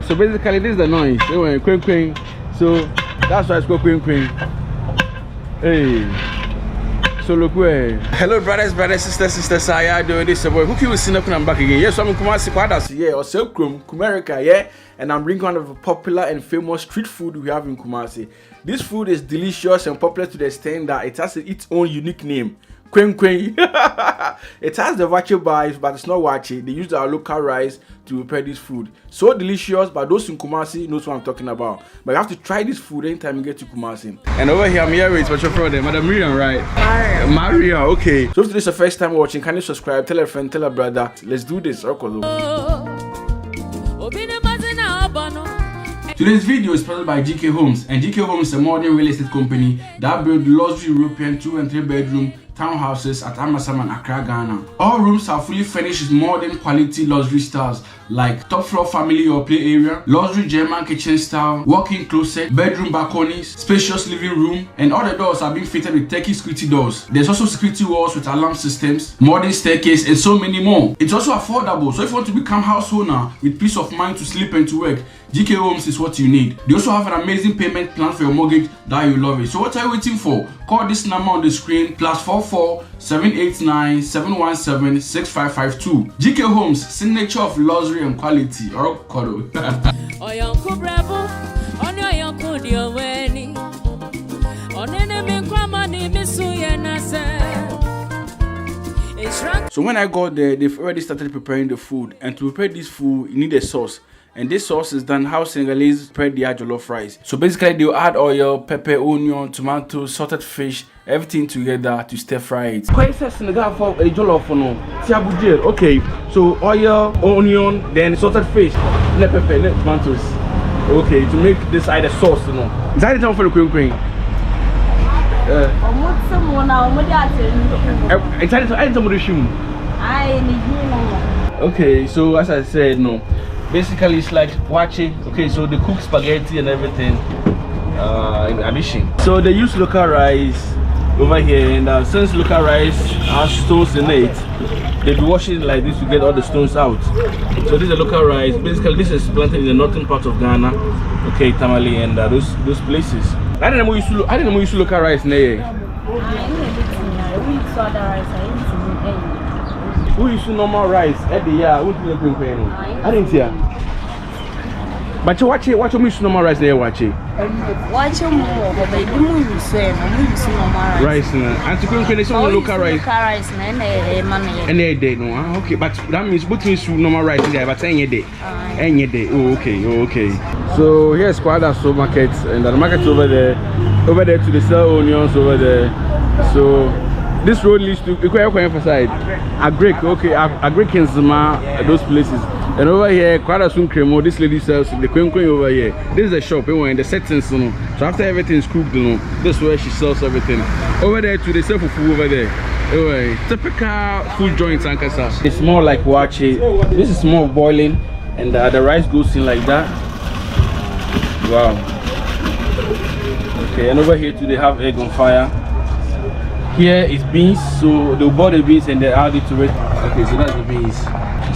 So basically this is the noise. Anyway, Kwenkwen. So that's why it's called Kwenkwen. Hey. So look where. Hello brothers, sisters, how y'all doing? This is your boy Cookie with Sinap and I'm back again. Yes, I'm in Kumasi, yeah, or Selkrum, Kumerica, yeah. And I'm bringing one of the popular and famous street food we have in Kumasi. This food is delicious and popular to the extent that it has its own unique name. Kwenkwen. It has the wache vibes, but it's not wache. They use our local rice to prepare this food. So delicious, but those in Kumasi knows what I'm talking about. But you have to try this food anytime you get to Kumasi. And over here, I'm here with what's your friend, Madam Miriam, right? Maria, okay. So if this is the first time watching, can you subscribe? Tell a friend, tell a brother. Let's do this. Today's video is sponsored by GK Homes, and GK Homes is a modern real estate company that builds luxury European 2 and 3 bedroom townhouses at Amasam and Accra, Ghana. All rooms are fully furnished with modern quality luxury styles like top floor family or play area, luxury German kitchen style, walk-in closet, bedroom balconies, spacious living room, and all the doors are being fitted with Turkey security doors. There's also security walls with alarm systems, modern staircase, and so many more. It's also affordable, so if you want to become house owner with peace of mind to sleep and to work, GK Homes is what you need. They also have an amazing payment plan for your mortgage that you love it. So what are you waiting for? Call this number on the screen, +44 789 717 6552. GK Homes, signature of luxury and quality. So when I got there, they've already started preparing the food, and to prepare this food, you need a sauce. And this sauce is done how Senegalese prepare their jollof rice. So basically, they'll add oil, pepper, onion, tomato, salted fish, everything together to stir fry it. Quite Senegal for a jollof no. Okay, so oil, onion, then salted fish, then pepper, then tomatoes. Okay, to make this either sauce, you know. Is that the time for the Kwenkwen? Okay, so as I said, no. Basically, it's like wache. Okay, so they cook spaghetti and everything in addition. So they use local rice over here, and since local rice has stones in it, they be washing it like this to get all the stones out. So this is a local rice. Basically, this is planted in the northern part of Ghana. Okay, Tamale and those places. I didn't know you use local rice there. Who used to normal rice at the year? Who did you bring? I didn't hear. But you watch you use normal rice there, watch it. Watch you more, but they do use normal rice. And to Kwenkwen is only local rice. Local rice, any day, no. Okay, but that means what means normal rice there, but any day. Any day. Oh, okay. So here's Kwada supermarket, and the market over there to the sell onions over there. So this road leads to emphasize Agric, okay, Agric in Zuma, those places. And over here, quite a soon cremo, this lady sells the Kwenkwen over here. This is the shop, in the settings, you know. So after everything's cooked, you know, this is where she sells everything. Over there to the sell for food over there. Anyway, typical food joints and kasa. It's more like wache. This is more boiling, and the rice goes in like that. Wow. Okay, and over here too, they have egg on fire. Here is beans, so they'll boil the beans and they add it to it. Okay, so that's the beans.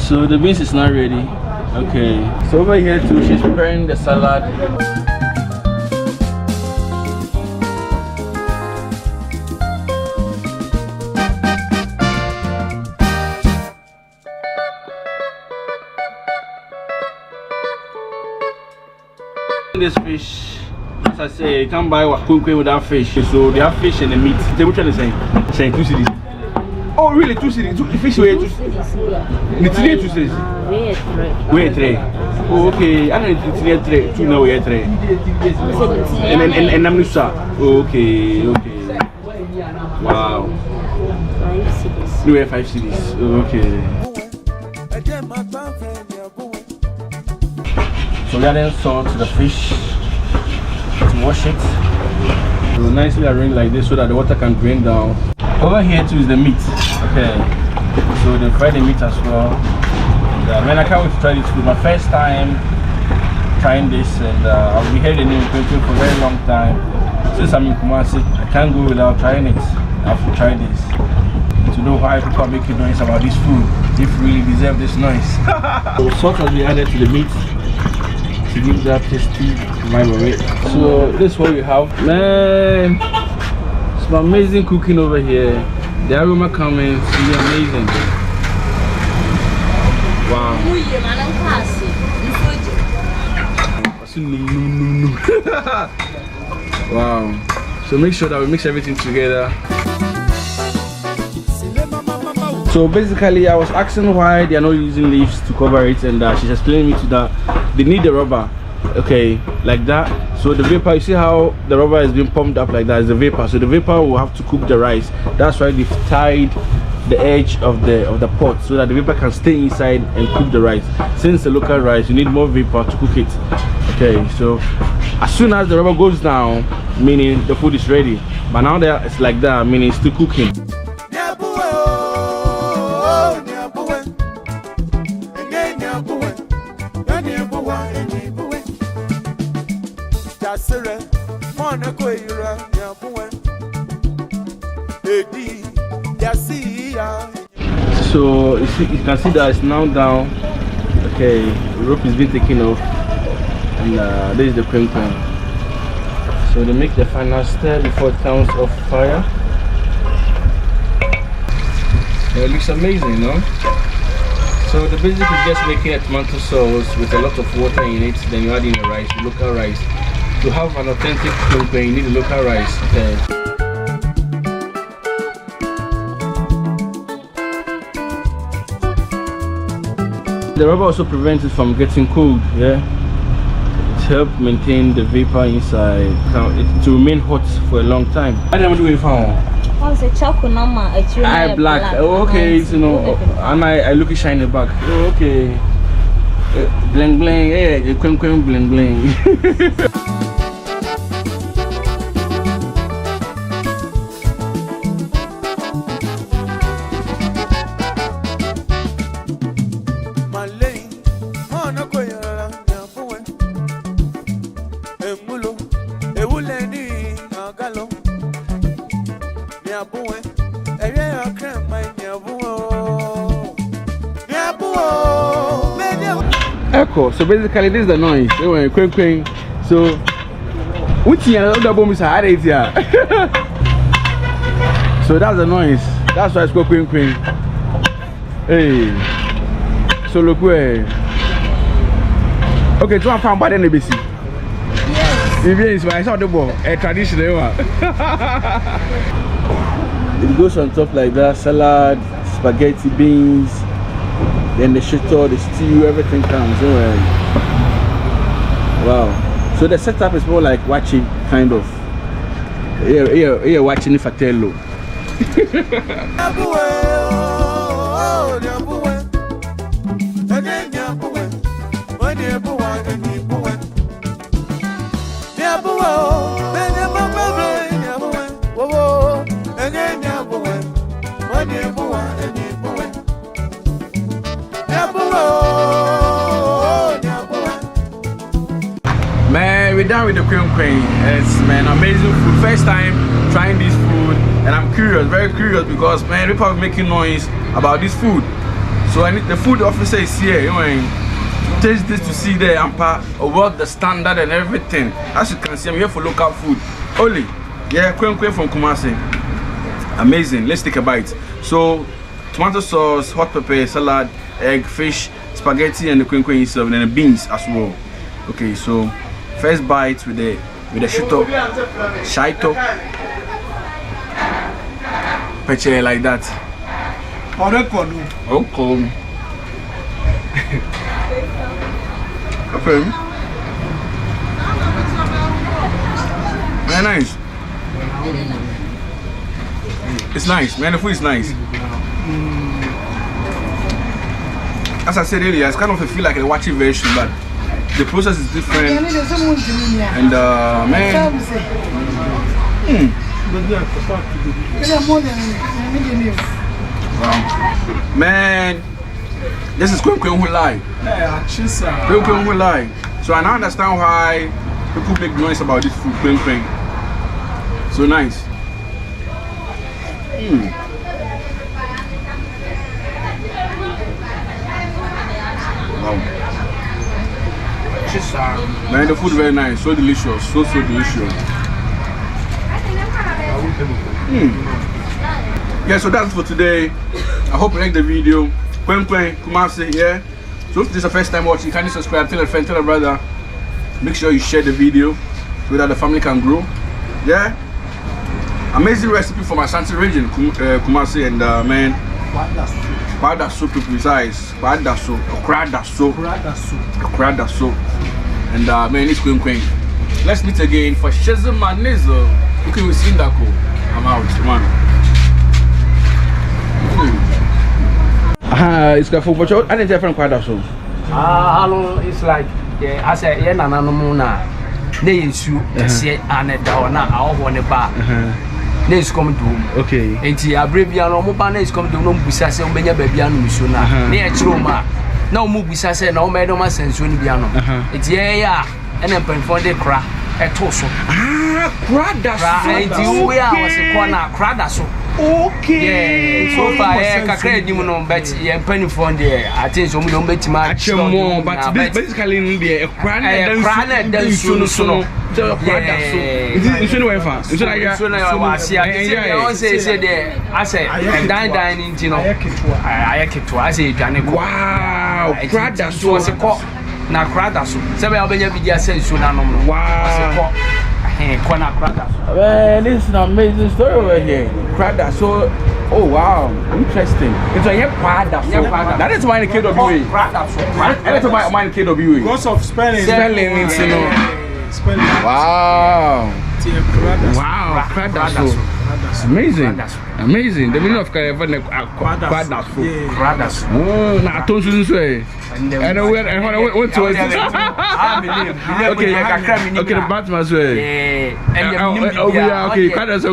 So the beans is not ready. Okay, so over here too, she's preparing the salad. This fish, as I say, you can't buy Kwenkwen without fish. So they have fish and the meat. Which one is saying? Saying 2 cities. Oh really? 2 cities? Fish weight 2 cities? It's 2 cities? Weight 3. Oh okay. I know it's near 3. 2 now weight 3. And I'm Nusa. Okay. Wow. 5 cities. No, 5 cities. Okay. So we add salt to the fish to wash it. So nicely arrange like this so that the water can drain down. Over here too is the meat. Okay. So they fry the meat as well. And I can't wait to try this food. My first time trying this, and I'll be here in Kwenkwen for a very long time. Since I'm in Kumasi, I can't go without trying it. I have to try this to know why people are making noise about this food. If we really deserve this noise. So salt has been added to the meat. to give that tasty vibe of it. So this is what we have. Man, some amazing cooking over here. The aroma coming, it's really amazing. Wow. Wow. So make sure that we mix everything together. So basically, I was asking why they are not using leaves to cover it, and she's explaining me to that they need the rubber, okay, like that. So the vapor, you see how the rubber is being pumped up like that, is the vapor. So the vapor will have to cook the rice. That's why they've tied the edge of the pot so that the vapor can stay inside and cook the rice. Since the local rice, you need more vapor to cook it. Okay, so as soon as the rubber goes down, meaning the food is ready. But now that it's like that, meaning it's still cooking. So you can see that it's now down. Okay, the rope is being taken off, and this is the Kwenkwan. So they make the final stir before it comes off fire. It looks amazing, no? So the basic is just making a tomato sauce with a lot of water in it. Then you add in the rice, the local rice. To have an authentic Kwenkwan, you need the local rice. Okay. The rubber also prevents it from getting cold, yeah. It helps maintain the vapor inside, to remain hot for a long time. I don't do it for I black. Oh, okay, so no, and I look shiny back. Oh, okay. Bling bling, yeah, Kwenkwan bling bling. Echo. So basically, this is the noise. Kwenkwan. So, which other bomb is hard here? So that's the noise. That's why it's called Kwenkwan. Hey. So look where. Okay, 2 pound by the NBC. Yes. I saw the ball. A traditional one. It goes on top like that. Salad, spaghetti, beans. Then the shito, the stew, everything comes. Wow. So the setup is more like watching, kind of. Yeah, watching if I tell you. Man, we're done with the Kwenkwan. It's amazing food. First time trying this food, and I'm curious, very curious, because man, people are making noise about this food. So I need the food officer is here. Taste this to see the what the standard and everything. As you can see, I'm here for local food. Only, yeah, Kwenkwan from Kumasi. Amazing. Let's take a bite. So, tomato sauce, hot pepper, salad, egg, fish, spaghetti, and the Kwenkwan itself, and then the beans as well. Okay, so first bite with the shito, peche like that. Okay. Okay. Very nice. It's nice, man. The food is nice. As I said earlier, it's kind of a feel like a watching version, but the process is different. And man, wow. Man, this is Kwenkwan who lie. Kwenkwan who lie. So I now understand why people make noise about this food, Kwenkwan. So nice. Wow. Man, the food very nice, so delicious, so delicious. Yeah, so that's for today. I hope you like the video. Kwenkwen, Kumasi, yeah. So if this is the first time watching, kindly subscribe, tell a friend, tell a brother. Make sure you share the video so that the family can grow. Yeah. Amazing recipe from Ashanti region, Kumasi, and man. Kwada soup to be precise. Kwada soup. And man, it's Kwenkwen. Let's meet again for Shazama Nizzle. You can see that cool. I'm out, man. It's got for what? I didn't tell from Kwada soup. Hello, it's like I said, yeah, no muna. They issue and a down now, on the bar. Let's come to okay. And the Arabian Mobile is come to no Busas and Benya Babian Missuna. Near Chuma. No Mubisas, no Madama Sensuin Biano. It's yeah, and then for the crack at Toso. Cradasso. We are a corner, Cradasso. Okay. So far, I can't even know Betty and Penny for the I think so. We don't bet much more, but basically, a crown and then soon. So, it's in way fast. It's like I say, and dining, you know, I keep to I say, wow, Cradasso was a cock. Now, Cradasso. Several of the media says, wow. Man, this is an amazing story over here. Cradasso. Oh wow, interesting. It's a Cradasso. That is my KWA. That is my KWA. Because of spelling. It's you know. Spelling. Wow. Wow, Cradasso. Amazing. Amazing. The meaning of Cradasso. Oh, now don't you say? And where and what to it? Okay, the Batman's way. Okay, Cradasso.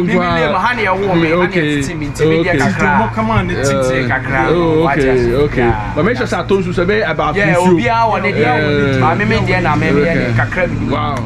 Okay. But make sure I told you about you. Wow.